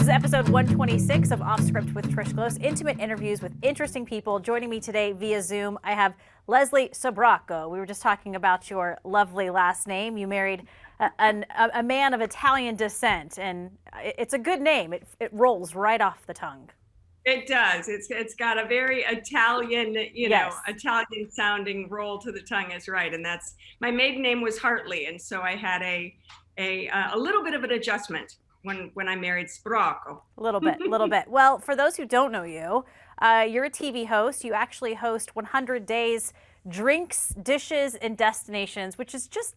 This is episode 126 of Off Script with Trish Close, intimate interviews with interesting people. Joining me today via Zoom, I have Leslie Sbrocco. We were just talking about your lovely last name. You married a man of Italian descent, and it's a good name. It rolls right off the tongue. It does. It's got a very Italian, Yes. Italian sounding roll to the tongue is right. And that's, my maiden name was Hartley. And so I had a little bit of an adjustment when I married Sbrocco. A little bit. Well, for those who don't know you, you're a TV host. You actually host 100 Days Drinks, Dishes, and Destinations, which is just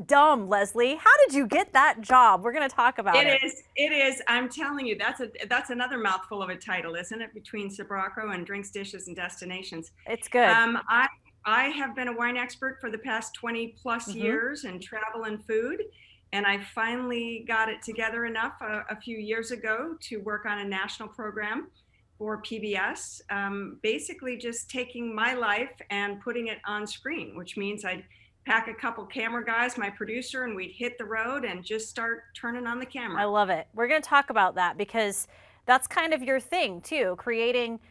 dumb, Leslie. How did you get that job? We're going to talk about it. It is. I'm telling you, that's another mouthful of a title, isn't it? Between Sbrocco and Drinks, Dishes, and Destinations. It's good. I have been a wine expert for the past 20 plus years in travel and food. And I finally got it together enough a few years ago to work on a national program for PBS, basically just taking my life and putting it on screen, which means I'd pack a couple camera guys, my producer, and we'd hit the road and just start turning on the camera. I love it. We're going to talk about that because that's kind of your thing too,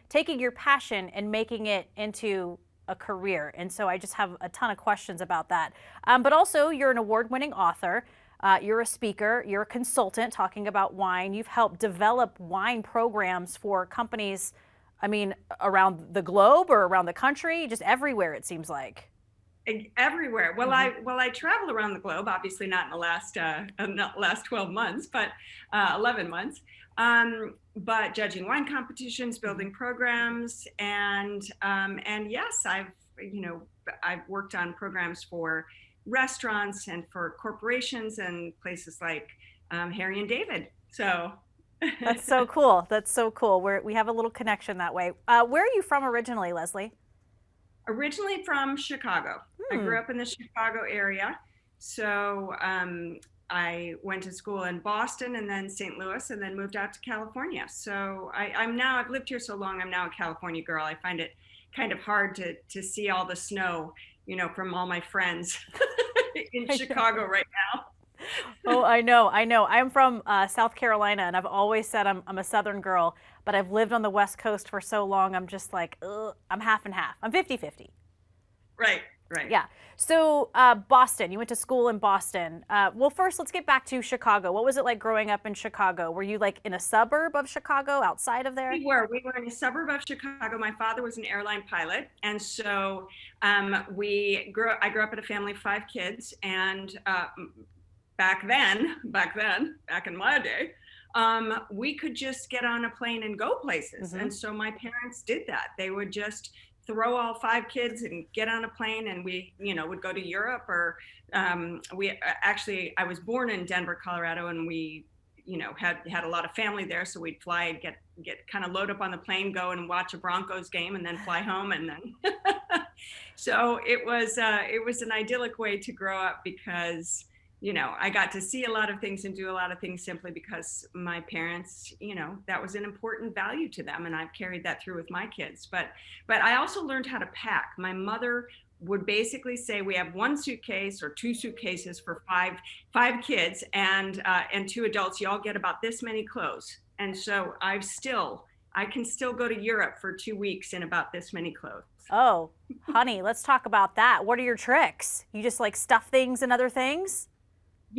taking your passion and making it into a career. And so I just have a ton of questions about that. But also, you're an award-winning author. You're a speaker, you're a consultant talking about wine. You've helped develop wine programs for companies, around the globe or around the country, just everywhere it sees like. Everywhere. Well, I travel around the globe, obviously not in the last 12 months, but 11 months. But judging wine competitions, building programs, and yes, I've worked on programs for restaurants and for corporations and places like Harry and David. So that's so cool. That's so cool. We have a little connection that way. Where are you from originally, Leslie? Originally from Chicago. I grew up in the Chicago area. So I went to school in Boston and then St. Louis and then moved out to California. So I've lived here so long, I'm now a California girl. I find it kind of hard to see all the snow, from all my friends in Chicago right now. Oh, I know. I'm from South Carolina, and I've always said I'm a Southern girl, but I've lived on the West Coast for so long, I'm just like, I'm half and half. I'm 50-50. Right. Yeah. So Boston, you went to school in Boston. Well, first, let's get back to Chicago. What was it like growing up in Chicago? Were you like in a suburb of Chicago, outside of there? We were in a suburb of Chicago. My father was an airline pilot. And so I grew up in a family of 5 kids. And back in my day, we could just get on a plane and go places. And so my parents did that. They would just throw all 5 kids and get on a plane, and we, would go to Europe, or I was born in Denver, Colorado, and we, had a lot of family there. So we'd fly and get kind of load up on the plane, go and watch a Broncos game, and then fly home. And then, so it was an idyllic way to grow up because, I got to see a lot of things and do a lot of things simply because my parents, that was an important value to them. And I've carried that through with my kids. But I also learned how to pack. My mother would basically say, we have 1 suitcase or 2 suitcases for five kids and 2 adults. You all get about this many clothes. And so I can still go to Europe for 2 weeks in about this many clothes. Oh, honey, let's talk about that. What are your tricks? You just like stuff things in other things?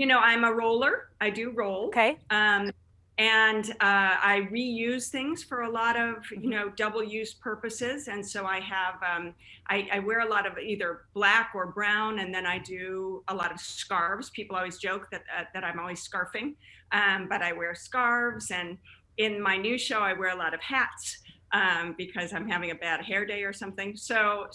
I'm a roller. I do roll. Okay. And I reuse things for a lot of, double use purposes. And so I have, I wear a lot of either black or brown, and then I do a lot of scarves. People always joke that I'm always scarfing, but I wear scarves. And in my new show, I wear a lot of hats because I'm having a bad hair day or something. So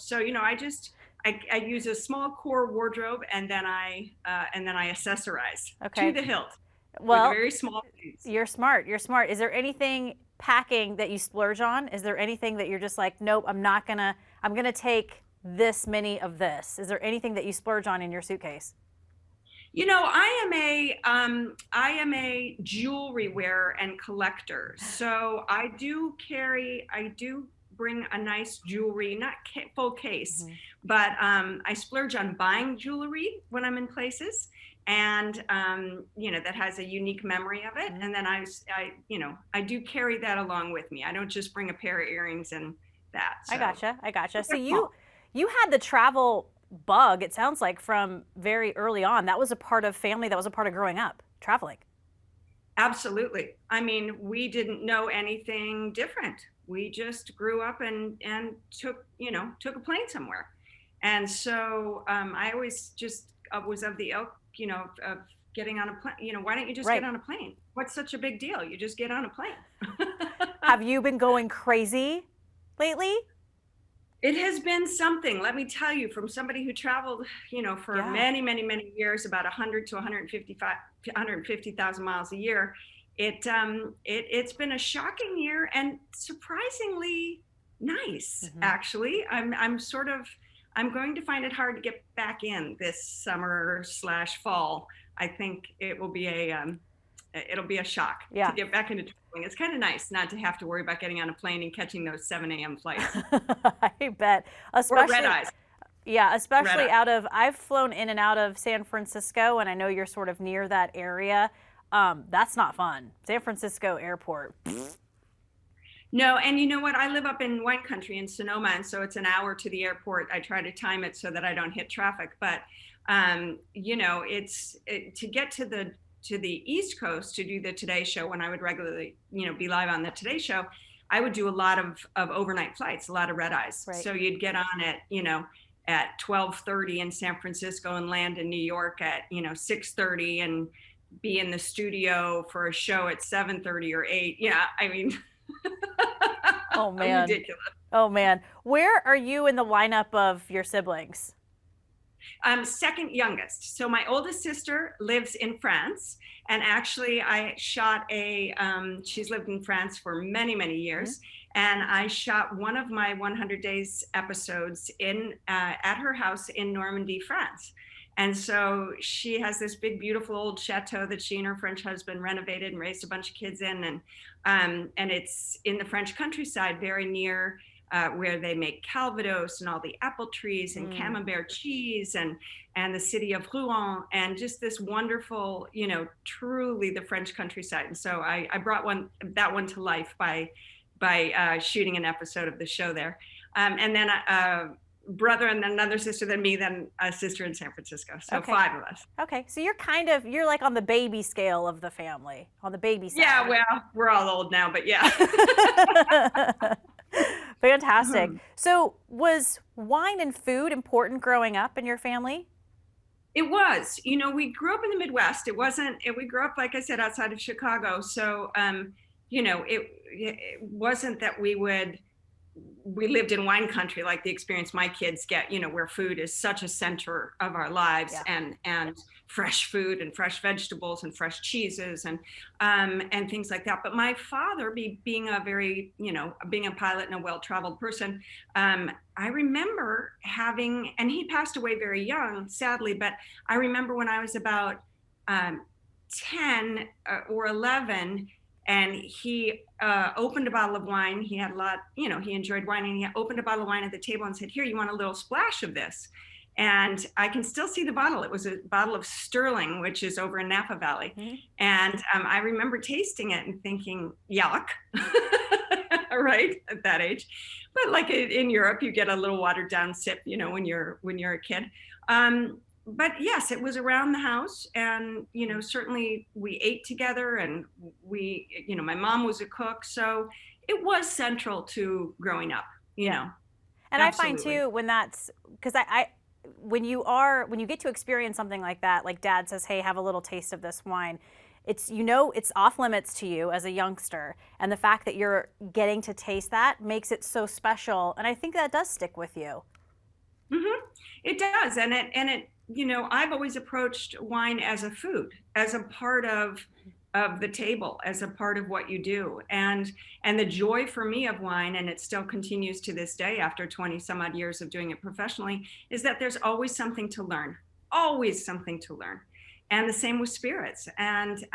I use a small core wardrobe, and then I accessorize to the hilt. Well, with very small things. You're smart. Is there anything packing that you splurge on? Is there anything that you're just like, nope, I'm gonna take this many of this? Is there anything that you splurge on in your suitcase? I am a jewelry wearer and collector. So I do bring a nice jewelry, not full case, but I splurge on buying jewelry when I'm in places. and that has a unique memory of it. And then I do carry that along with me. I don't just bring a pair of earrings and that. So I gotcha. So they're small. you had the travel bug, it sounds like, from very early on. That was a part of family, that was a part of growing up, traveling. Absolutely. I mean, we didn't know anything different. We just grew up and took a plane somewhere. And so I always just was of the ilk, of getting on a plane. Why don't you just Right. get on a plane? What's such a big deal? You just get on a plane. Have you been going crazy lately? It has been something, let me tell you, from somebody who traveled, for Yeah. many, many, many years, about 100 to 150,000 miles a year. It's been a shocking year and surprisingly nice, actually. I'm going to find it hard to get back in this summer/fall. I think it'll be a shock Yeah. to get back into traveling. It's kind of nice not to have to worry about getting on a plane and catching those 7 a.m. flights. I bet. Or Especially red eyes. Yeah, especially Red I've flown in and out of San Francisco, and I know you're sort of near that area. That's not fun. San Francisco airport. No, and you know what? I live up in wine country in Sonoma, and so it's an hour to the airport. I try to time it so that I don't hit traffic. But to get to the East Coast to do the Today Show, when I would regularly, be live on the Today Show, I would do a lot of overnight flights, a lot of red eyes. Right. So you'd get on at 12:30 in San Francisco and land in New York at 6:30 and be in the studio for a show at 7:30 or 8. Yeah, I mean. Oh man. Ridiculous. Oh man. Where are you in the lineup of your siblings? I'm second youngest. So my oldest sister lives in France, and actually I shot she's lived in France for many, many years. And I shot one of my 100 Days episodes at her house in Normandy, France. And so she has this big, beautiful old chateau that she and her French husband renovated and raised a bunch of kids in. And it's in the French countryside, very near where they make Calvados and all the apple trees and Camembert cheese and the city of Rouen, and just this wonderful, truly the French countryside. And so I brought that one to life by shooting an episode of the show there. And then brother and then another sister, then me, then a sister in San Francisco. So Okay. 5 of us. Okay, so you're like on the baby scale of the family, on the baby side. Yeah, well, we're all old now, but yeah. Fantastic. So was wine and food important growing up in your family? It was. We grew up in the Midwest. We grew up, like I said, outside of Chicago. So, it wasn't that we lived in wine country like the experience my kids get, where food is such a center of our lives. Yeah. And fresh food and fresh vegetables and fresh cheeses and things like that. But my father, being a pilot and a well-traveled person, I remember and he passed away very young, sadly, but I remember when I was about 10 or 11, and he opened a bottle of wine. He had a lot, he enjoyed wine, and he opened a bottle of wine at the table and said, "Here, you want a little splash of this?" And I can still see the bottle. It was a bottle of Sterling, which is over in Napa Valley. And I remember tasting it and thinking, yuck, right, at that age. But like in Europe, you get a little watered down sip, when you're a kid. But yes, it was around the house, and certainly we ate together, and my mom was a cook, so it was central to growing up. And I find too, when that's because when you get to experience something like that, like Dad says, "Hey, have a little taste of this wine," it's it's off limits to you as a youngster, and the fact that you're getting to taste that makes it so special, and I think that does stick with you. It does, and it I've always approached wine as a food, as a part of the table, as a part of what you do, and the joy for me of wine, and it still continues to this day after 20 some odd years of doing it professionally, is that there's always something to learn, and the same with spirits and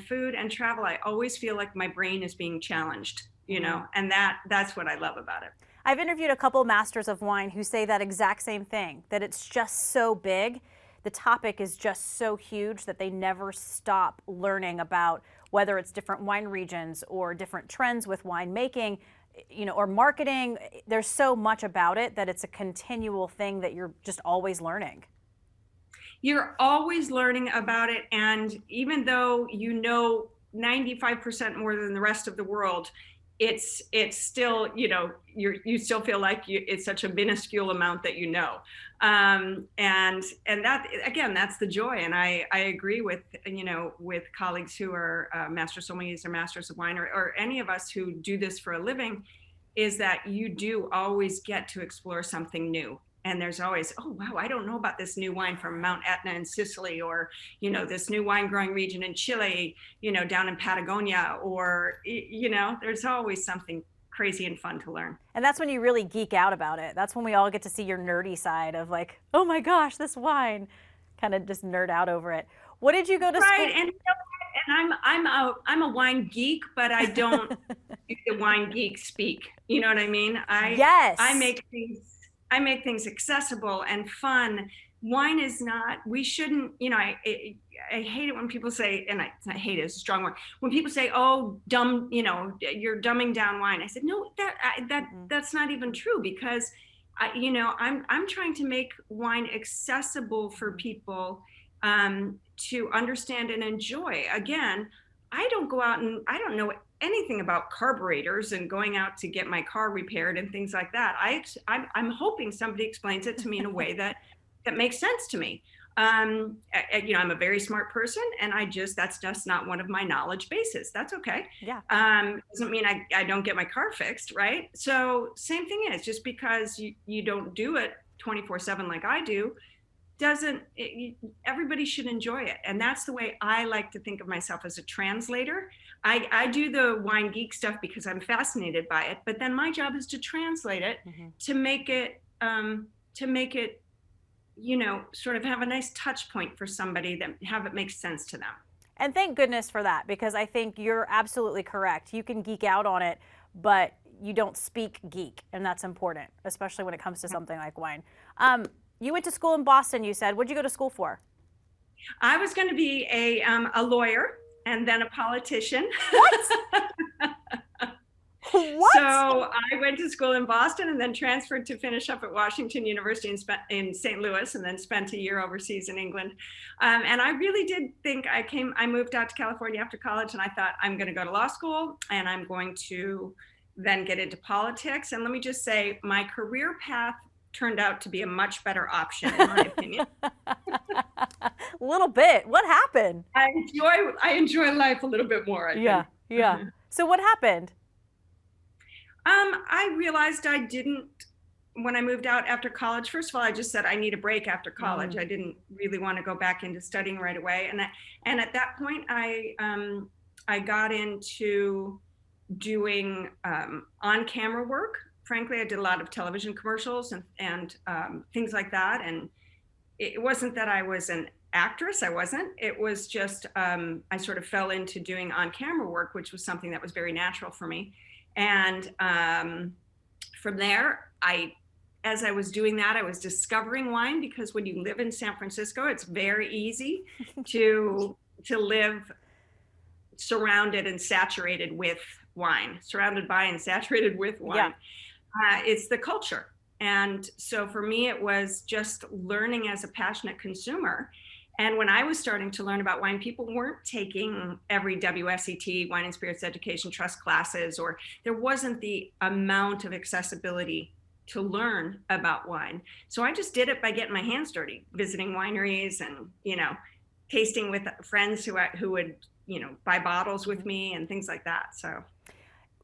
food and travel. I always feel like my brain is being challenged, and that's what I love about it. I've interviewed a couple masters of wine who say that exact same thing, that it's just so big the topic is just so huge that they never stop learning about whether it's different wine regions or different trends with winemaking, or marketing. There's so much about it that it's a continual thing that you're just always learning. You're always learning about it. And even though 95% more than the rest of the world, it's still, you still feel like it's such a minuscule amount that and that, again, that's the joy. And I agree with colleagues who are master sommeliers or masters of wine, or any of us who do this for a living, is that you do always get to explore something new. And there's always, oh, wow, I don't know about this new wine from Mount Etna in Sicily, or, this new wine growing region in Chile, down in Patagonia, or, there's always something crazy and fun to learn. And that's when you really geek out about it. That's when we all get to see your nerdy side of like, oh my gosh, this wine, kind of just nerd out over it. What did you go to school? Right, and I'm a wine geek, but I don't do the wine geek speak. You know what I mean? Yes. I make things accessible and fun. Wine is not, we shouldn't, I hate it when people say, and I hate it, it's a strong word, when people say, oh, dumb, you're dumbing down wine. I said, no, that's not even true, because I'm trying to make wine accessible for people to understand and enjoy. Again, I don't go out and I don't know anything about carburetors and going out to get my car repaired and things like that. I'm hoping somebody explains it to me in a way that makes sense to me. I'm a very smart person, and that's just not one of my knowledge bases. That's okay. Yeah. Doesn't mean I don't get my car fixed, right? So same thing is, just because you don't do it 24/7 like I do, everybody should enjoy it. And that's the way I like to think of myself, as a translator. I do the wine geek stuff because I'm fascinated by it, but then my job is to translate it, to make it sort of have a nice touch point for somebody, that have it make sense to them. And thank goodness for that, because I think you're absolutely correct. You can geek out on it, but you don't speak geek, and that's important, especially when it comes to something like wine. You went to school in Boston, you said. What did you go to school for? I was going to be a lawyer and then a politician. What? What? So I went to school in Boston and then transferred to finish up at Washington University in St. Louis, and then spent a year overseas in England. And I really did think I moved out to California after college, and I thought, I'm going to go to law school and I'm going to then get into politics. And let me just say, my career path turned out to be a much better option, in my opinion. A little bit. What happened? I enjoy life a little bit more, I think. Yeah. So what happened? I realized I didn't, when I moved out after college, first of all, I just said I need a break after college. I didn't really want to go back into studying right away. And at that point, I got into doing on-camera work. Frankly, I did a lot of television commercials and things like that. And it wasn't that I was an actress. I wasn't. It was just I sort of fell into doing on-camera work, which was something that was very natural for me. And from there, as I was doing that, I was discovering wine, because when you live in San Francisco, it's very easy to live surrounded and saturated with wine, surrounded by and saturated with wine. Yeah. It's the culture. And so for me, it was just learning as a passionate consumer. And when I was starting to learn about wine, people weren't taking every WSET, Wine and Spirits Education Trust classes, or there wasn't the amount of accessibility to learn about wine. So I just did it by getting my hands dirty, visiting wineries and, tasting with friends who would, buy bottles with me and things like that. So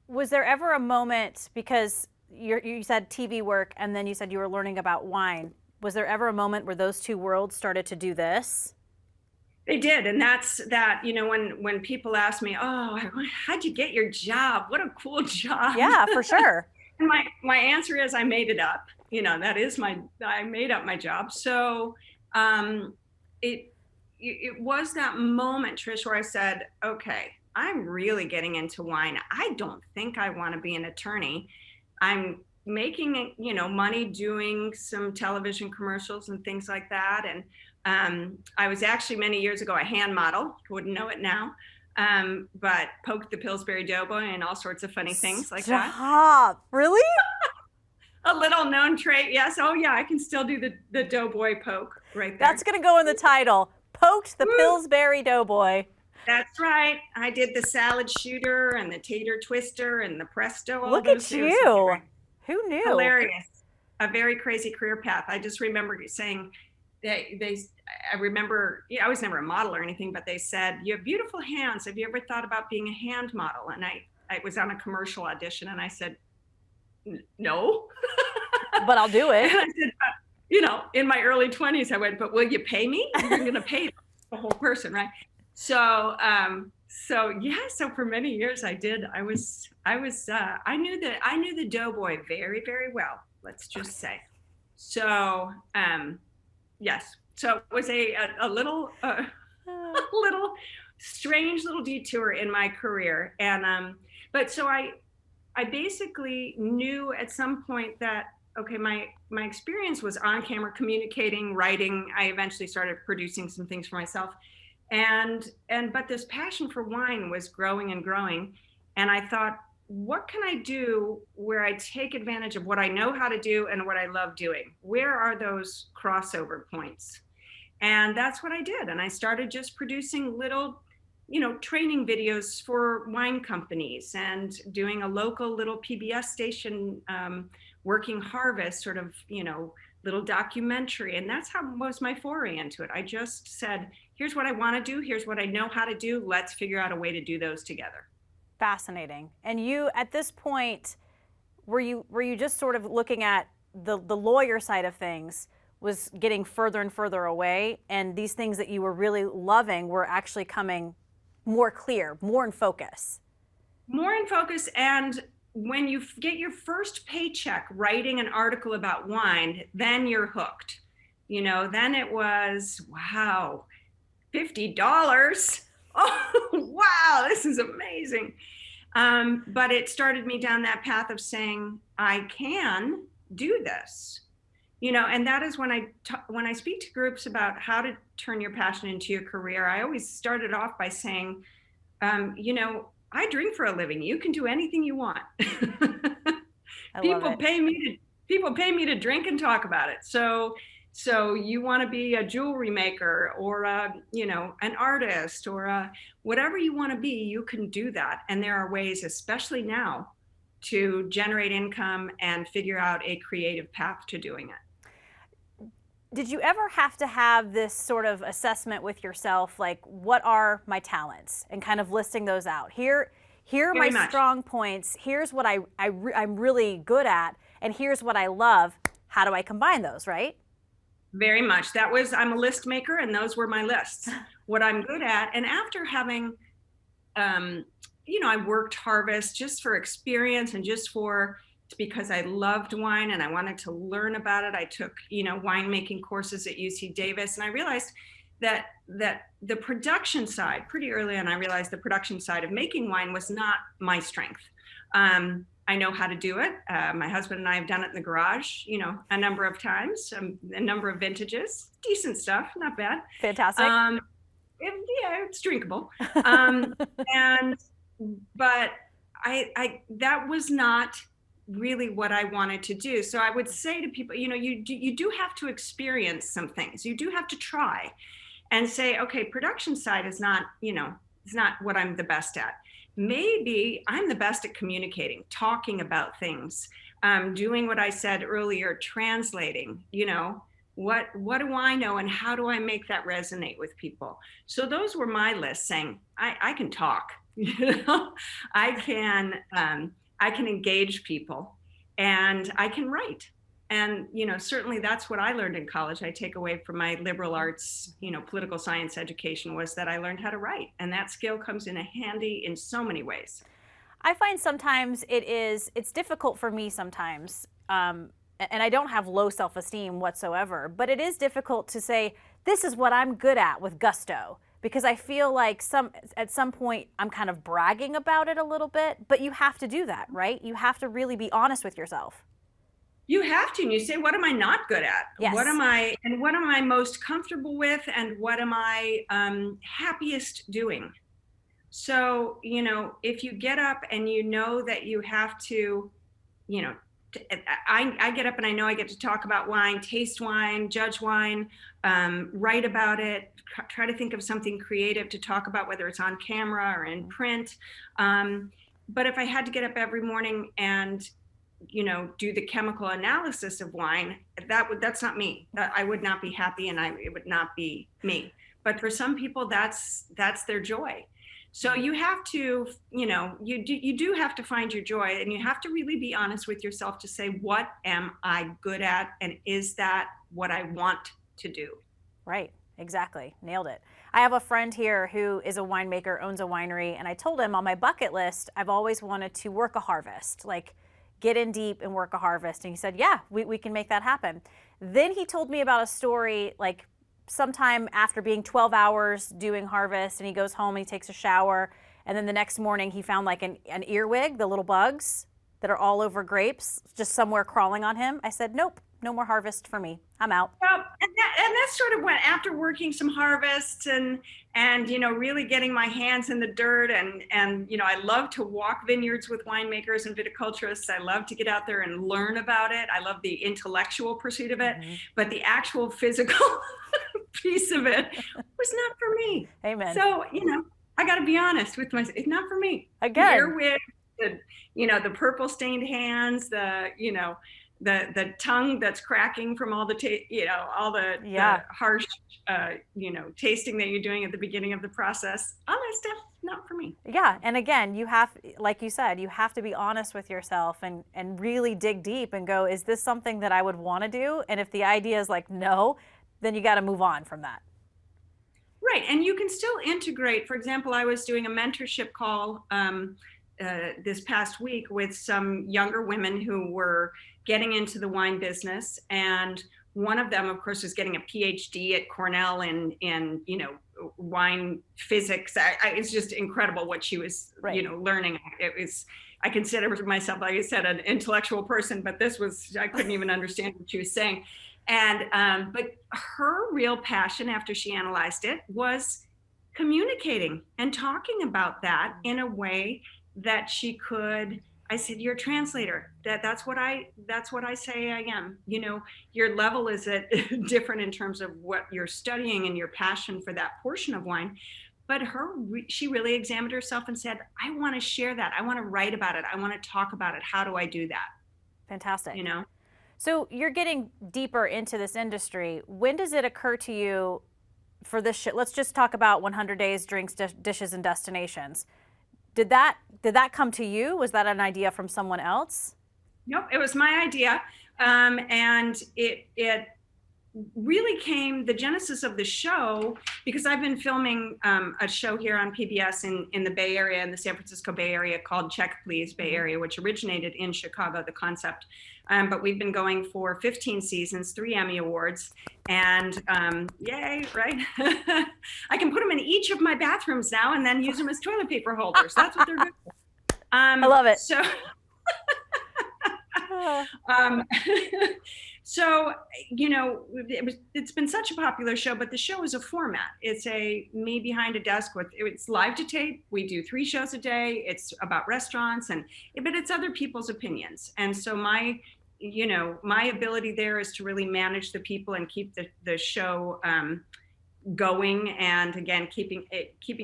was there ever a moment, because you said TV work and then you said you were learning about wine, was there ever a moment where those two worlds started to do this? They did. And that's that, when people ask me, oh, how'd you get your job? What a cool job. Yeah, for sure. And my answer is, I made it up. I made up my job. So it was that moment, Trish, where I said, okay, I'm really getting into wine. I don't think I want to be an attorney. I'm making money doing some television commercials and things like that. And I was actually many years ago a hand model. Wouldn't know it now, but poked the Pillsbury Doughboy and all sorts of funny things like that. Stop. Really? A little known trait, yes. Oh yeah, I can still do the Doughboy poke right there. That's going to go in the title. Poked the Woo. Pillsbury Doughboy. That's right. I did the salad shooter and the tater twister and the presto. All Look those at things. you. Who knew? Hilarious. A very crazy career path. I just remember saying, I remember, I was never a model or anything, but they said, you have beautiful hands. Have you ever thought about being a hand model? And I was on a commercial audition and I said, no. But I'll do it. And I said, in my early 20s, I went, but will you pay me? You're going to pay the whole person, right? So for many years I did. I knew the Doughboy very, very well. Let's just say. So, yes. So it was a little, a little strange little detour in my career. And, but so I basically knew at some point that, okay, my experience was on camera, communicating, writing. I eventually started producing some things for myself. But this passion for wine was growing and growing. And I thought, what can I do where I take advantage of what I know how to do and what I love doing? Where are those crossover points? And that's what I did. And I started just producing little, training videos for wine companies and doing a local little PBS station, working harvest, sort of, little documentary. And that's how was my foray into it. I just said, here's what I want to do. Here's what I know how to do. Let's figure out a way to do those together. Fascinating. And you, at this point, were you just sort of looking at the lawyer side of things was getting further and further away, and these things that you were really loving were actually coming more clear, more in focus? More in focus. And when you get your first paycheck writing an article about wine, then you're hooked. Then it was, wow, $50. Oh, wow, this is amazing. But it started me down that path of saying, I can do this. And that is when I speak to groups about how to turn your passion into your career, I always started off by saying, I drink for a living. You can do anything you want. People pay me to drink and talk about it. So you want to be a jewelry maker or an artist or whatever you want to be, you can do that. And there are ways, especially now, to generate income and figure out a creative path to doing it. Did you ever have to have this sort of assessment with yourself, like, what are my talents, and kind of listing those out? Here are my strong points. Here's what I'm really good at, and here's what I love. How do I combine those, right? Very much. I'm a list maker, and those were my lists. What I'm good at, and after having, I worked harvest just for experience and just because I loved wine and I wanted to learn about it. I took, winemaking courses at UC Davis, and I realized that the production side, pretty early on, I realized the production side of making wine was not my strength. I know how to do it. My husband and I have done it in the garage, a number of times, a number of vintages, decent stuff, not bad. Fantastic. It's drinkable. But that was not really what I wanted to do. So I would say to people, you do have to experience some things. You do have to try and say, okay, production side is not, it's not what I'm the best at. Maybe I'm the best at communicating, talking about things, doing what I said earlier, translating, what do I know and how do I make that resonate with people? So those were my lists, saying, I can talk, I can engage people, and I can write. And, certainly that's what I learned in college. I take away from my liberal arts, political science education, was that I learned how to write. And that skill comes in handy in so many ways. I find sometimes it's difficult for me sometimes, and I don't have low self-esteem whatsoever, but it is difficult to say, this is what I'm good at with gusto. Because I feel like at some point I'm kind of bragging about it a little bit, but you have to do that, right? You have to really be honest with yourself. You have to, and you say, what am I not good at? Yes. What am I most comfortable with, and what am I happiest doing? So, if you get up and you know that you have to, you know, I get up and I know I get to talk about wine, taste wine, judge wine, write about it, try to think of something creative to talk about, whether it's on camera or in print. But if I had to get up every morning and do the chemical analysis of wine, that's not me. I would not be happy, and it would not be me. But for some people, that's their joy. So you have to, you do have to find your joy, and you have to really be honest with yourself to say, what am I good at? And is that what I want to do? Right. Exactly. Nailed it. I have a friend here who is a winemaker, owns a winery, and I told him on my bucket list, I've always wanted to work a harvest, like get in deep and work a harvest. And he said, yeah, we can make that happen. Then he told me about a story, like sometime after being 12 hours doing harvest, and he goes home and he takes a shower, and then the next morning he found like an earwig, the little bugs that are all over grapes, just somewhere crawling on him. I said, nope, no more harvest for me. I'm out. Well, and that's sort of what, after working some harvests and really getting my hands in the dirt, and I love to walk vineyards with winemakers and viticulturists. I love to get out there and learn about it. I love the intellectual pursuit of it, but the actual physical piece of it was not for me. Amen. So, I got to be honest with myself. It's not for me. Again. The earwig, the purple stained hands, the tongue that's cracking from all the the harsh tasting that you're doing at the beginning of the process, all that stuff, not for me. Yeah, and again, you have, like you said, you have to be honest with yourself and really dig deep and go, is this something that I would want to do? And if the idea is like no, then you got to move on from that. Right, and you can still integrate. For example, I was doing a mentorship call this past week with some younger women who were getting into the wine business, and one of them, of course, was getting a PhD at Cornell in wine physics. It's just incredible what she was learning. I consider myself, like I said, an intellectual person, but I couldn't even understand what she was saying. And but her real passion, after she analyzed it, was communicating and talking about that in a way that she could. I said, you're a translator. That's what I say I am. Your level is different in terms of what you're studying and your passion for that portion of wine. But she really examined herself and said, I want to share that. I want to write about it. I want to talk about it. How do I do that? Fantastic. So you're getting deeper into this industry. When does it occur to you for this let's just talk about 100 Days, Drinks, Dishes, and Destinations. Did that come to you? Was that an idea from someone else? Nope, it was my idea. And it really came, the genesis of the show, because I've been filming a show here on PBS in the Bay Area, in the San Francisco Bay Area, called Check Please Bay Area, which originated in Chicago, the concept. But we've been going for 15 seasons, 3 Emmy Awards, and yay, right? I can put them in each of my bathrooms now and then use them as toilet paper holders. That's what they're good for. I love it. So, so it's been such a popular show, but the show is a format. It's me behind a desk it's live to tape. We do 3 shows a day. It's about restaurants, but it's other people's opinions. And so my ability there is to really manage the people and keep the show going, and again keeping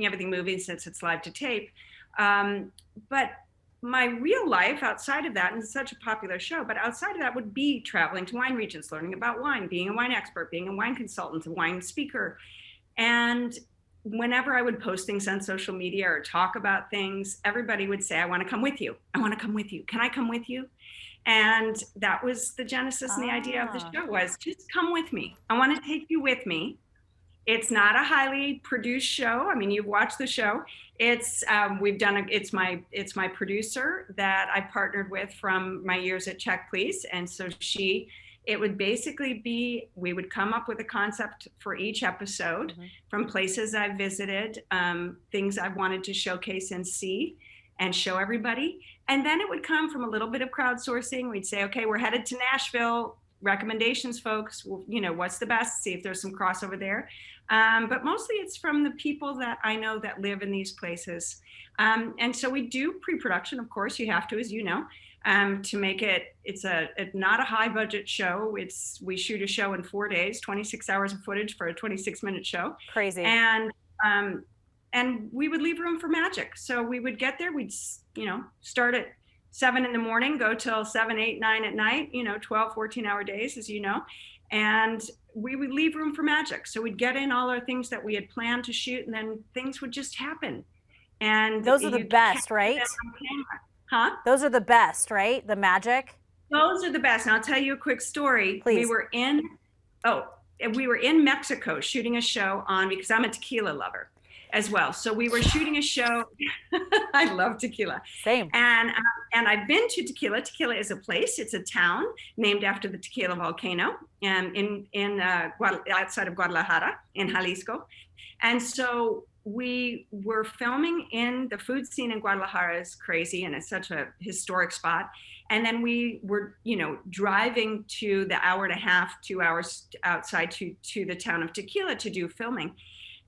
everything moving since it's live to tape. But my real life outside of that, and it's such a popular show, but outside of that would be traveling to wine regions, learning about wine, being a wine expert, being a wine consultant, a wine speaker. And whenever I would post things on social media or talk about things, everybody would say, I want to come with you. I want to come with you. Can I come with you? And that was the genesis and the idea of the show, was just come with me. I want to take you with me. It's not a highly produced show. I mean, you've watched the show. It's it's my producer that I partnered with from my years at Check Please. And so it would basically be, we would come up with a concept for each episode from places I've visited, things I wanted to showcase and see. and show everybody. And then it would come from a little bit of crowdsourcing. We'd say, okay, we're headed to Nashville. Recommendations, folks. Well, what's the best? See if there's some crossover there. But mostly it's from the people that I know that live in these places. And so we do pre-production, of course, you have to, as you know, to make it. It's not a high budget show. We shoot a show in 4 days, 26 hours of footage for a 26-minute show. Crazy. And we would leave room for magic. So we would get there. We'd start at 7 in the morning, go till 7, 8, 9 at night, 12, 14-hour days, as you know. And we would leave room for magic. So we'd get in all our things that we had planned to shoot, and then things would just happen. And those are the best, right? Huh? Those are the best, right? The magic? Those are the best. And I'll tell you a quick story. Please. We were in Mexico shooting a show because I'm a tequila lover as well. So we were shooting a show. I love tequila. Same. And I've been to Tequila. Tequila is a place. It's a town named after the Tequila volcano, outside of Guadalajara in Jalisco. And so we were filming in the food scene in Guadalajara is crazy, and it's such a historic spot. And then we were, driving to the hour and a half, 2 hours outside to the town of Tequila to do filming.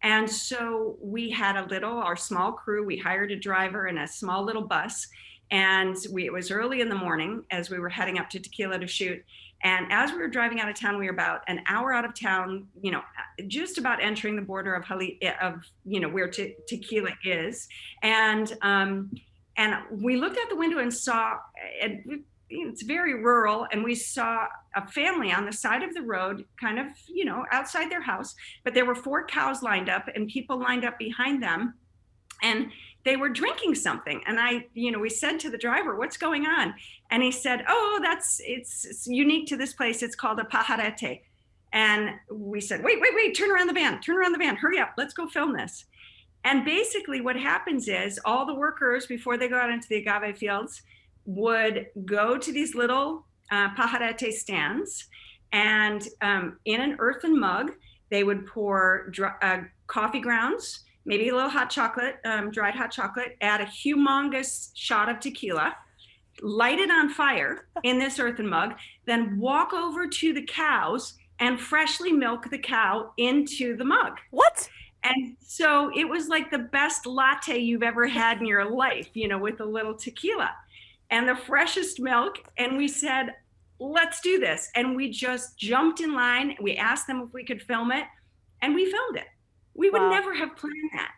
And so we had our small crew. We hired a driver and a small little bus. And it was early in the morning as we were heading up to Tequila to shoot. And as we were driving out of town, we were about an hour out of town, just about entering the border of where Tequila is. And we looked out the window and saw, it's very rural, and we saw a family on the side of the road, kind of, outside their house, but there were 4 cows lined up and people lined up behind them, and they were drinking something. And we said to the driver, what's going on? And he said, oh, it's unique to this place. It's called a pajarete. And we said, wait, turn around the van, hurry up, let's go film this. And basically what happens is all the workers, before they go out into the agave fields, would go to these little pajarete stands, and in an earthen mug, they would pour coffee grounds, maybe a little hot chocolate, dried hot chocolate, add a humongous shot of tequila, light it on fire in this earthen mug, then walk over to the cows and freshly milk the cow into the mug. What? And so it was like the best latte you've ever had in your life, with a little tequila and the freshest milk. And we said, let's do this. And we just jumped in line. We asked them if we could film it, and we filmed it. We would never have planned that.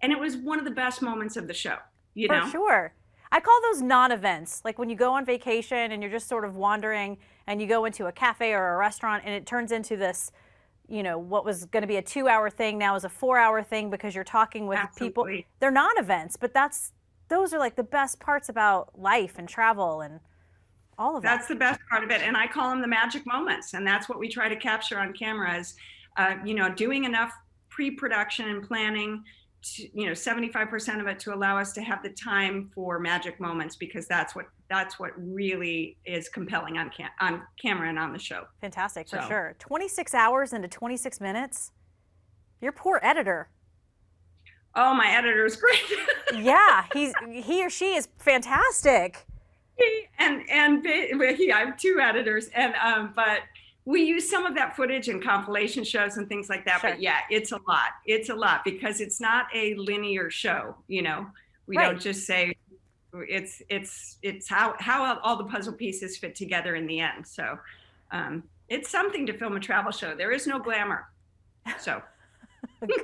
And it was one of the best moments of the show, For sure. I call those non-events, like when you go on vacation and you're just sort of wandering and you go into a cafe or a restaurant and it turns into this, what was going to be a 2-hour thing now is a 4-hour thing because you're talking with people. They're non-events, but those are like the best parts about life and travel and all of that. That's the best part of it. And I call them the magic moments. And that's what we try to capture on camera is, doing enough pre-production and planning, 75% of it to allow us to have the time for magic moments, because that's what really is compelling on camera and on the show. Fantastic, for sure. 26 hours into 26 minutes. Your poor editor. Oh, my editor is great. Yeah, he or she is fantastic. I have 2 editors, but we use some of that footage in compilation shows and things like that. Sure. But yeah, it's a lot. It's a lot because it's not a linear show. We don't just say it's how all the puzzle pieces fit together in the end. So it's something to film a travel show. There is no glamour. So.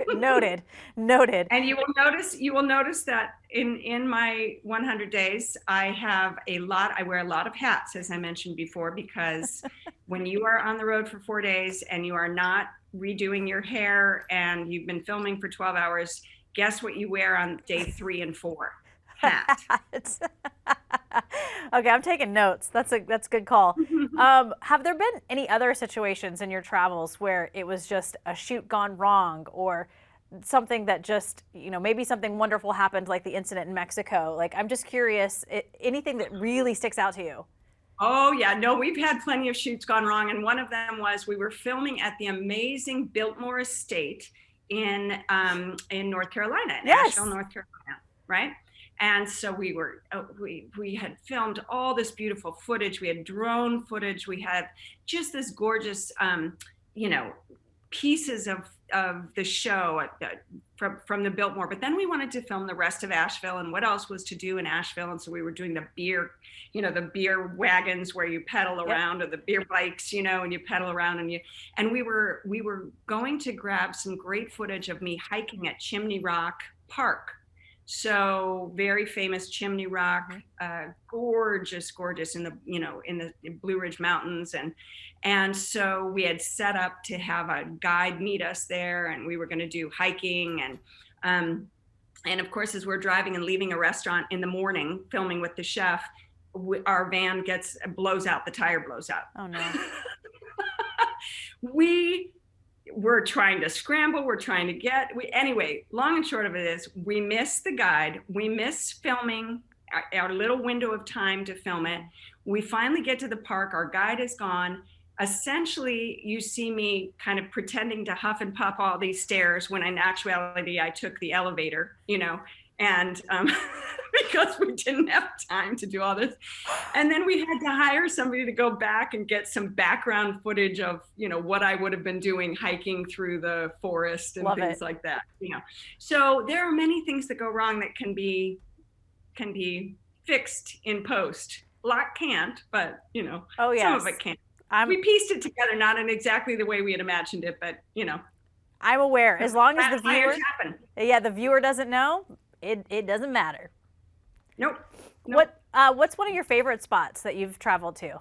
Noted. And you will notice that in my 100 days, I wear a lot of hats, as I mentioned before, because when you are on the road for 4 days and you are not redoing your hair and you've been filming for 12 hours, guess what you wear on day 3 and 4? Hat. Okay, I'm taking notes. That's a good call. Have there been any other situations in your travels where it was just a shoot gone wrong, or something that just, maybe something wonderful happened, like the incident in Mexico? Like, I'm just curious, anything that really sticks out to you? Oh yeah, no, we've had plenty of shoots gone wrong, and one of them was we were filming at the amazing Biltmore Estate in North Carolina, yes. Asheville, North Carolina, right? And so we had filmed all this beautiful footage. We had drone footage. We had just this gorgeous, you know, pieces of the show from the Biltmore. But then we wanted to film the rest of Asheville and what else was to do in Asheville. And so we were doing the beer, you know, the beer wagons where you pedal around, or the beer bikes, you know, and you pedal around, and we were going to grab some great footage of me hiking at Chimney Rock Park. So very famous Chimney Rock, gorgeous in the, you know, in the Blue Ridge Mountains. And so we had set up to have a guide meet us there, and we were going to do hiking. And of course, as we're driving and leaving a restaurant in the morning, filming with the chef, our van blows out, the tire blows out. Oh no. We're trying to scramble. We're trying to anyway, long and short of it is we miss the guide. We miss filming our little window of time to film it. We finally get to the park. Our guide is gone. Essentially, you see me kind of pretending to huff and puff all these stairs when in actuality, I took the elevator, you know, and because we didn't have time to do all this. And then we had to hire somebody to go back and get some background footage of, you know, what I would have been doing hiking through the forest and things like that, you know. So there are many things that go wrong that can be fixed in post. A lot can't, but, you know, some of it can. We pieced it together, not in exactly the way we had imagined it, but, you know. I'm aware. As long as the viewer doesn't know, it doesn't matter. Nope. What's one of your favorite spots that you've traveled to?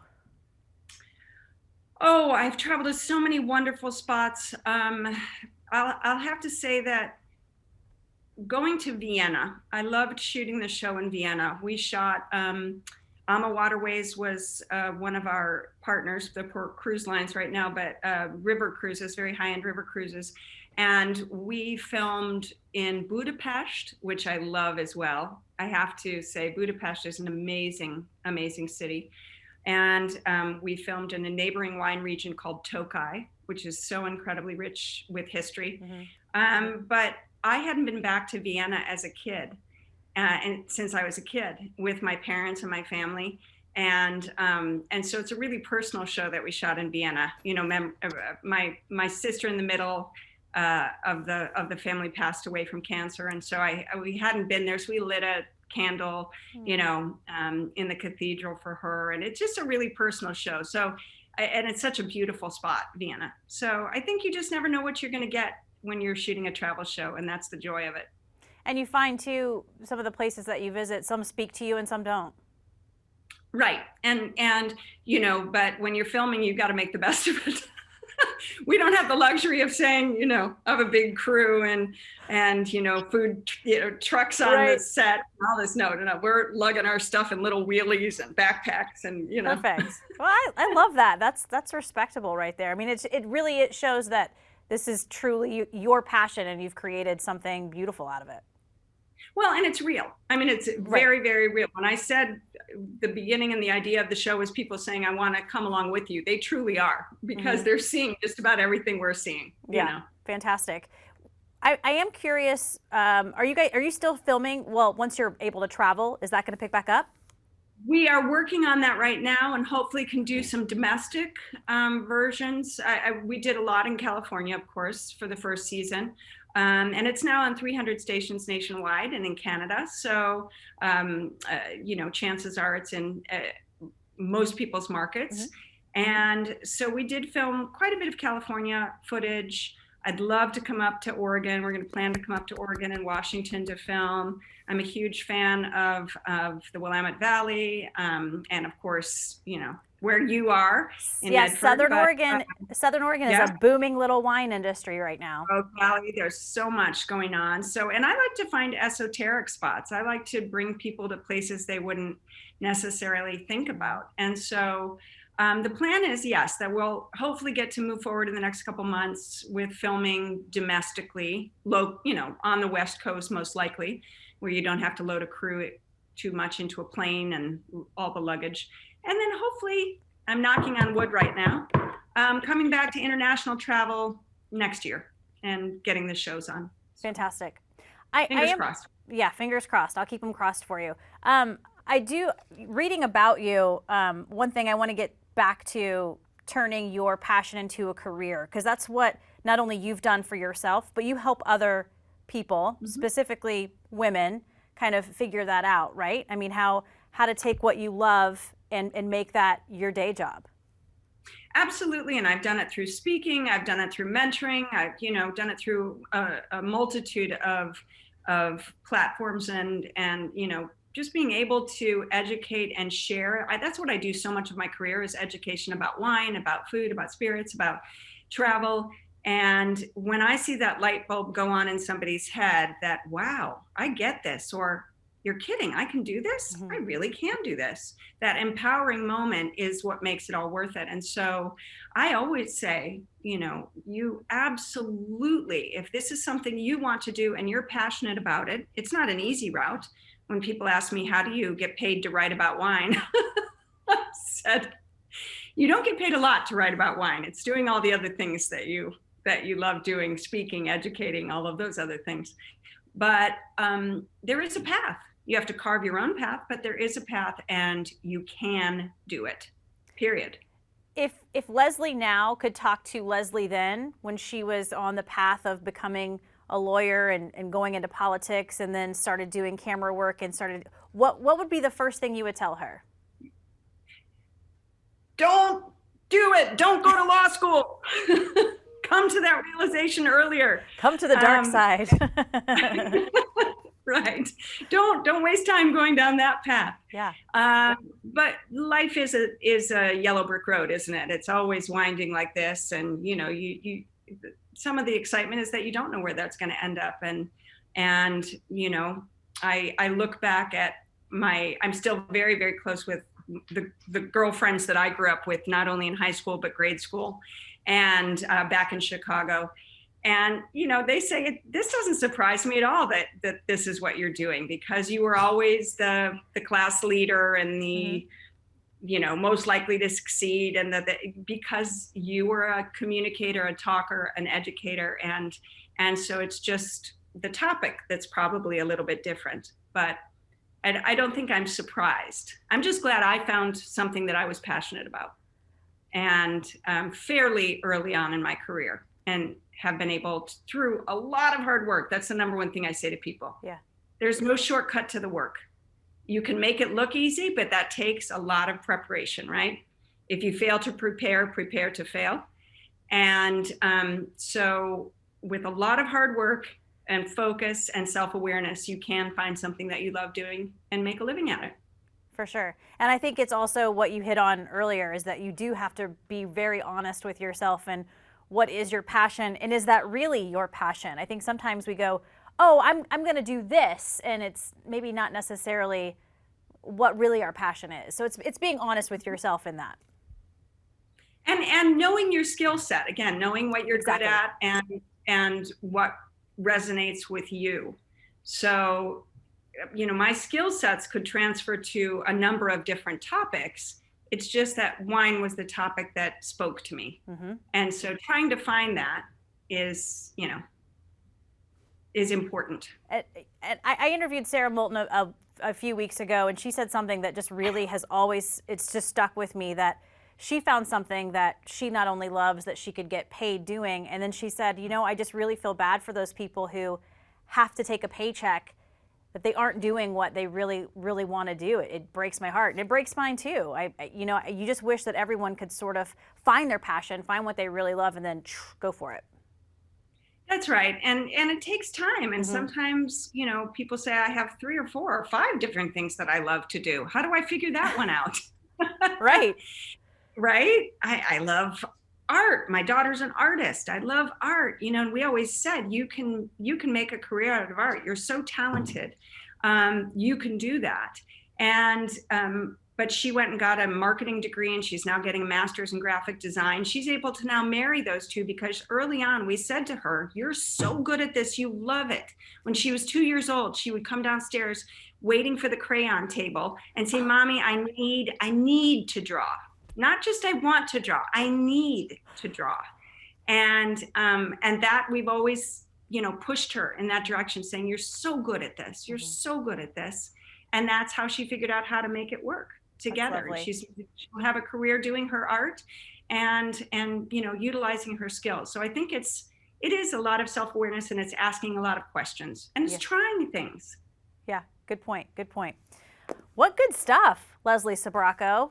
Oh, I've traveled to so many wonderful spots. I'll have to say that going to Vienna, I loved shooting the show in Vienna. We shot, AMA Waterways was one of our partners, the cruise lines right now, but river cruises, very high-end river cruises. And we filmed in Budapest, which I love as well. I have to say, Budapest is an amazing, amazing city. And we filmed in a neighboring wine region called Tokaj, which is so incredibly rich with history. But I hadn't been back to Vienna as a kid, and since I was a kid, with my parents and my family. And so it's a really personal show that we shot in Vienna. You know, my sister in the middle of the family passed away from cancer, and so we hadn't been there, so we lit a candle, you know, in the cathedral for her, and it's just a really personal show. So, and it's such a beautiful spot, Vienna. So I think you just never know what you're going to get when you're shooting a travel show, and that's the joy of it. And you find too, some of the places that you visit, some speak to you and some don't. Right, and you know, but when you're filming, you've got to make the best of it. We don't have the luxury of saying, you know, of a big crew and you know, food, you know, trucks on the set and all this. No, we're lugging our stuff in little wheelies and backpacks, and you know. Perfect. Well, I love that. That's respectable right there. I mean, it shows that this is truly your passion, and you've created something beautiful out of it. Well, and it's real. I mean, it's very, very real. When I said the beginning and the idea of the show was people saying, I want to come along with you, they truly are, because they're seeing just about everything we're seeing. You know? Fantastic. I am curious, are you still filming? Well, once you're able to travel, is that going to pick back up? We are working on that right now, and hopefully can do some domestic versions. We did a lot in California, of course, for the first season. And it's now on 300 stations nationwide and in Canada. So, you know, chances are it's in most people's markets. And so we did film quite a bit of California footage. I'd love to come up to Oregon. We're going to plan to come up to Oregon and Washington to film. I'm a huge fan of the Willamette Valley. And of course, you know, where you are in Medford, Southern Oregon is a booming little wine industry right now. Oh, Valley, there's so much going on. So, and I like to find esoteric spots. I like to bring people to places they wouldn't necessarily think about. And so the plan is, yes, that we'll hopefully get to move forward in the next couple months with filming domestically, you know, on the West Coast, most likely, where you don't have to load a crew too much into a plane and all the luggage. And then hopefully, I'm knocking on wood right now, coming back to international travel next year and getting the shows on. Fantastic. Fingers crossed. Yeah, fingers crossed. I'll keep them crossed for you. Reading about you, one thing I want to get back to, turning your passion into a career, because that's what not only you've done for yourself, but you help other people, specifically women, kind of figure that out, right? I mean, how to take what you love and make that your day job. Absolutely. And I've done it through speaking. I've done it through mentoring. I've, done it through a multitude of platforms and, just being able to educate and share. That's what I do so much of my career, is education about wine, about food, about spirits, about travel. And when I see that light bulb go on in somebody's head that, wow, I get this, or you're kidding, I can do this. I really can do this. That empowering moment is what makes it all worth it. And so I always say, you absolutely, if this is something you want to do and you're passionate about it, it's not an easy route. When people ask me, how do you get paid to write about wine? I said, you don't get paid a lot to write about wine. It's doing all the other things that you love doing, speaking, educating, all of those other things. But there is a path. You have to carve your own path, but there is a path, and you can do it, period. If Leslie now could talk to Leslie then, when she was on the path of becoming a lawyer and going into politics, and then started doing camera work and what would be the first thing you would tell her? Don't do it. Don't go to law school. Come to that realization earlier. Come to the dark side. Right. Don't waste time going down that path. Yeah. But life is a yellow brick road, isn't it? It's always winding like this, and you some of the excitement is that you don't know where that's going to end up, and I look back at I'm still very, very close with the girlfriends that I grew up with, not only in high school but grade school, and back in Chicago. And they say this doesn't surprise me at all that this is what you're doing, because you were always the class leader and the most likely to succeed, and because you were a communicator, a talker, an educator, and so it's just the topic that's probably a little bit different. But I don't think I'm surprised. I'm just glad I found something that I was passionate about, and fairly early on in my career, and have been able to, through a lot of hard work. That's the number one thing I say to people. Yeah. There's no shortcut to the work. You can make it look easy, but that takes a lot of preparation, right? If you fail to prepare to fail. And so with a lot of hard work and focus and self-awareness, you can find something that you love doing and make a living at it. For sure. And I think it's also what you hit on earlier, is that you do have to be very honest with yourself, and what is your passion, and is that really your passion? I think sometimes we go, oh, I'm going to do this, and it's maybe not necessarily what really our passion is. So it's being honest with yourself in that. And knowing your skill set, again, knowing what you're Exactly. good at and what resonates with you. So, my skill sets could transfer to a number of different topics. It's just that wine was the topic that spoke to me. And so trying to find that is important. I interviewed Sarah Moulton a few weeks ago, and she said something that just really has always, it's just stuck with me, that she found something that she not only loves, that she could get paid doing. And then she said, I just really feel bad for those people who have to take a paycheck, that they aren't doing what they really, really want to do. It breaks my heart, and it breaks mine too. You just wish that everyone could sort of find their passion, find what they really love, and then go for it. That's right. And it takes time. And sometimes, people say I have 3 or 4 or 5 different things that I love to do. How do I figure that one out? Right. Right. I love art. My daughter's an artist. I love art. And we always said, you can make a career out of art. You're so talented. You can do that. And, but she went and got a marketing degree, and she's now getting a master's in graphic design. She's able to now marry those two, because early on we said to her, you're so good at this. You love it. When she was 2 years old, she would come downstairs waiting for the crayon table and say, Mommy, I need to draw. Not just I want to draw, I need to draw. And that we've always pushed her in that direction, saying, "You're so good at this. You're Mhm. so good at this." And that's how she figured out how to make it work together. And lovely. she'll have a career doing her art and utilizing her skills. So I think it is a lot of self-awareness, and it's asking a lot of questions, and it's Yeah. trying things. Yeah, good point. Good point. What good stuff, Leslie Sbrocco.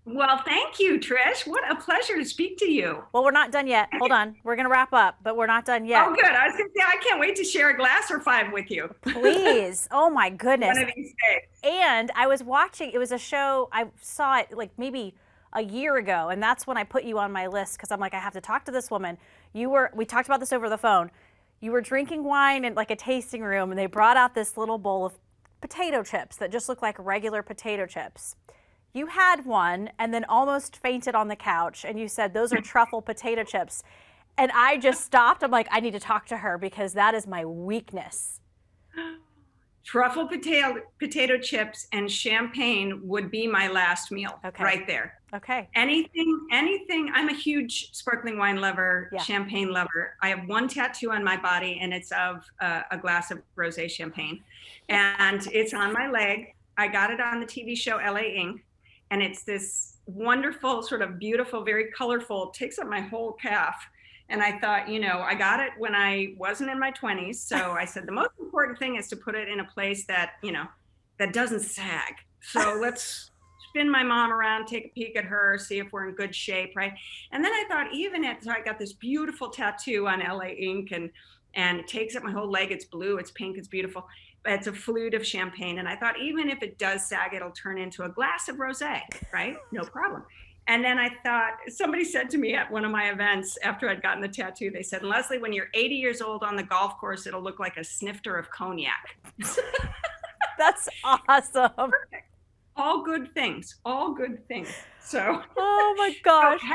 Well, thank you, Trish. What a pleasure to speak to you. Well, we're not done yet. Hold on. We're going to wrap up, but we're not done yet. Oh, good. I was going to say, I can't wait to share a glass or 5 with you. Please. Oh, my goodness. One of these days. And I was watching, it was a show, I saw it like maybe a year ago, and that's when I put you on my list because I'm like, I have to talk to this woman. We talked about this over the phone. You were drinking wine in like a tasting room, and they brought out this little bowl of potato chips that just looked like regular potato chips. You had one and then almost fainted on the couch, and you said, those are truffle potato chips. And I just stopped. I'm like, I need to talk to her because that is my weakness. Truffle potato chips and champagne would be my last meal. Okay. Right there. Okay. Anything. I'm a huge sparkling wine lover, Yeah. champagne lover. I have one tattoo on my body, and it's of a glass of rosé champagne, and it's on my leg. I got it on the TV show LA Ink. And it's this wonderful, sort of beautiful, very colorful, takes up my whole calf. And I thought, I got it when I wasn't in my 20s. So I said, the most important thing is to put it in a place that, that doesn't sag. So let's spin my mom around, take a peek at her, see if we're in good shape, right? And then I thought, so I got this beautiful tattoo on LA Ink, and it takes up my whole leg. It's blue, it's pink, it's beautiful. But it's a flute of champagne. And I thought, even if it does sag, it'll turn into a glass of rosé, right? No problem. And then I thought, somebody said to me at one of my events after I'd gotten the tattoo, they said, Leslie, when you're 80 years old on the golf course, it'll look like a snifter of cognac. That's awesome. Perfect. All good things, all good things. So, oh my gosh. So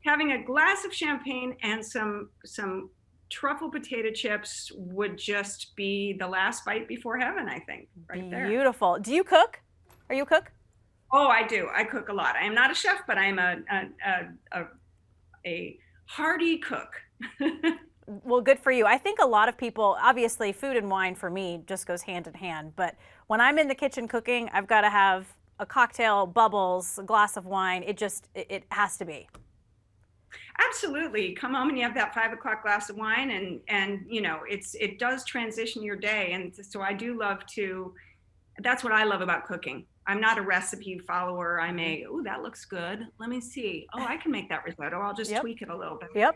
having a glass of champagne and some truffle potato chips would just be the last bite before heaven, I think, right there. Beautiful. Do you cook? Are you a cook? Oh, I do. I cook a lot. I am not a chef, but I am a hearty cook. Well, good for you. I think a lot of people, obviously food and wine for me just goes hand in hand. But when I'm in the kitchen cooking, I've got to have a cocktail, bubbles, a glass of wine. It has to be. Absolutely. Come home and you have that 5 o'clock glass of wine, and it does transition your day. And so I do love that's what I love about cooking. I'm not a recipe follower. I'm that looks good. Let me see. Oh, I can make that risotto. I'll just tweak it a little bit. Yep.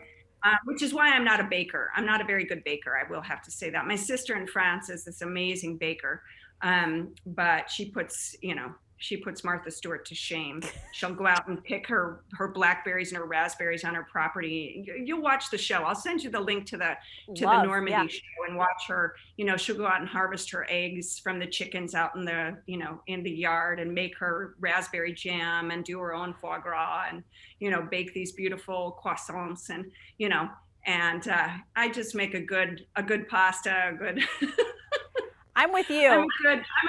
Which is why I'm not a baker. I'm not a very good baker. I will have to say that. My sister in France is this amazing baker. But she puts Martha Stewart to shame. She'll go out and pick her blackberries and her raspberries on her property. You'll watch the show. I'll send you the link to the Normandy show and watch her. She'll go out and harvest her eggs from the chickens out in the yard and make her raspberry jam and do her own foie gras and, bake these beautiful croissants and, I just make a good pasta, a good. I'm with you. I'm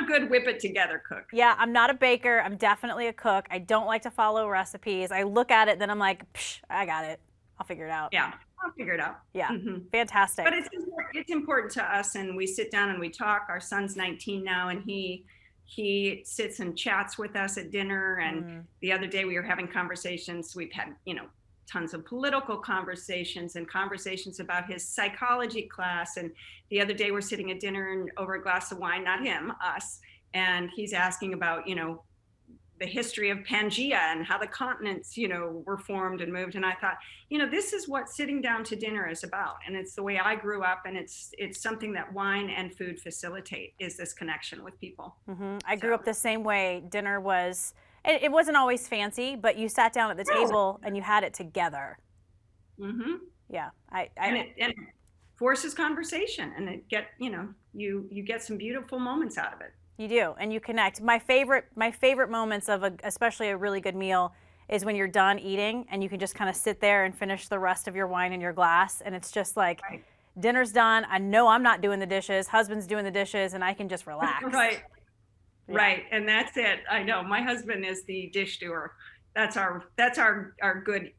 a good whip it together cook. Yeah, I'm not a baker. I'm definitely a cook. I don't like to follow recipes. I look at it, then I'm like, psh, I got it. I'll figure it out. Yeah, I'll figure it out. Yeah, mm-hmm. Fantastic. But it's important to us, and we sit down and we talk. Our son's 19 now, and he sits and chats with us at dinner. And the other day we were having conversations. We've had, tons of political conversations and conversations about his psychology class. And the other day we're sitting at dinner and over a glass of wine, not him, us. And he's asking about, the history of Pangea and how the continents, were formed and moved. And I thought, this is what sitting down to dinner is about. And it's the way I grew up. And it's something that wine and food facilitate, is this connection with people. Mm-hmm. I grew up the same way. Dinner was, it wasn't always fancy, but you sat down at the table and you had it together. Mm-hmm. Yeah. And it forces conversation, and you get some beautiful moments out of it. You do, and you connect. My favorite moments of especially a really good meal is when you're done eating and you can just kind of sit there and finish the rest of your wine in your glass, and it's just like, dinner's done. I know I'm not doing the dishes. Husband's doing the dishes, and I can just relax. Right. Yeah. Right, and that's it. I know my husband is the dish doer. That's our good,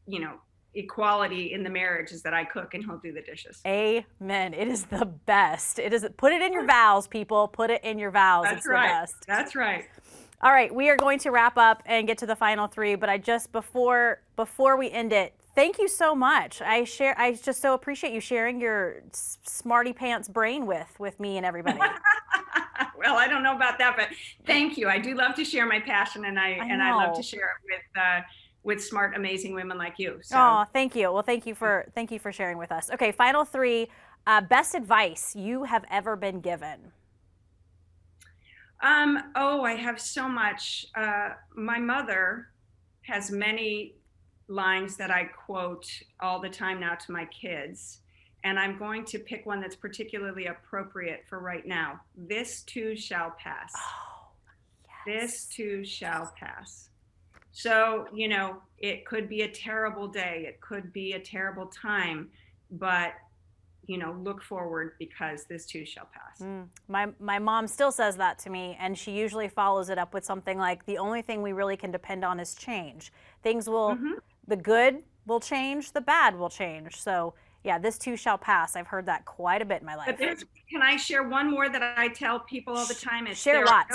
equality in the marriage is that I cook and he'll do the dishes. Amen. It is the best. It is. Put it in your vows, people. Put it in your vows. That's it's right. The best. That's right. All right, we are going to wrap up and get to the final three, but I just before we end it, thank you so much. I just so appreciate you sharing your smarty pants brain with me and everybody. Well, I don't know about that, but thank you. I do love to share my passion, and I love to share it with smart, amazing women like you. So. Oh, thank you. Well, thank you for sharing with us. Okay, final three. Best advice you have ever been given. I have so much. My mother has many lines that I quote all the time now to my kids, and I'm going to pick one that's particularly appropriate for right now. This too shall pass. Oh, yes. This too shall pass. So, it could be a terrible day. It could be a terrible time, but look forward because this too shall pass. My mom still says that to me, and she usually follows it up with something like, the only thing we really can depend on is change. Things will, the good will change, the bad will change. So yeah, this too shall pass. I've heard that quite a bit in my life. But can I share one more that I tell people all the time? Share lots.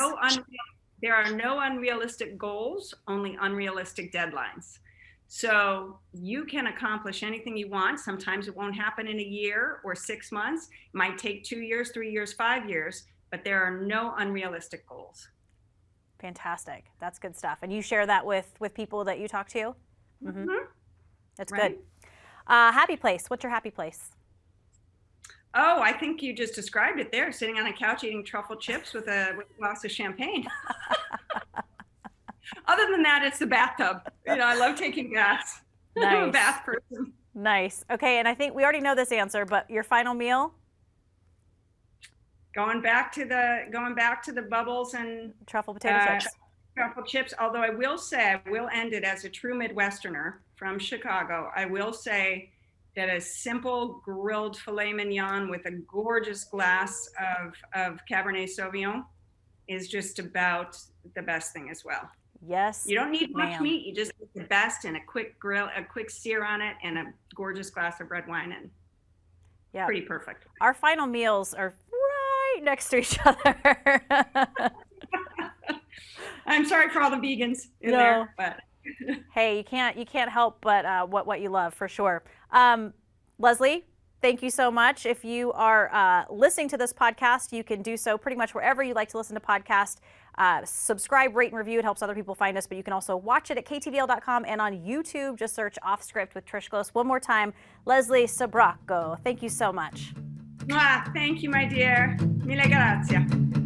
There are no unrealistic goals, only unrealistic deadlines. So you can accomplish anything you want. Sometimes it won't happen in a year or 6 months. It might take 2 years, 3 years, 5 years, but there are no unrealistic goals. Fantastic. That's good stuff. And you share that with people that you talk to? That's right. Good. Happy place. What's your happy place? Oh, I think you just described it there, sitting on a couch eating truffle chips with a glass of champagne. Other than that, it's the bathtub. I love taking baths. Nice. I'm a bath person. Nice. Okay, and I think we already know this answer, but your final meal? Going back to the bubbles and truffle potato chips. Truffle chips. Although I will say, I will end it as a true Midwesterner from Chicago. I will say that a simple grilled filet mignon with a gorgeous glass of Cabernet Sauvignon is just about the best thing as well. Yes. You don't need much meat. You just need the best and a quick grill, a quick sear on it, and a gorgeous glass of red wine, and pretty perfect. Our final meals are right next to each other. I'm sorry for all the vegans in there, but hey, you can't help but what you love, for sure. Leslie, thank you so much. If you are listening to this podcast, you can do so pretty much wherever you like to listen to podcasts. Subscribe, rate, and review. It helps other people find us, but you can also watch it at ktvl.com and on YouTube. Just search Off Script with Trish Close. One more time, Leslie Sbrocco. Thank you so much. Thank you, my dear. Mille grazie.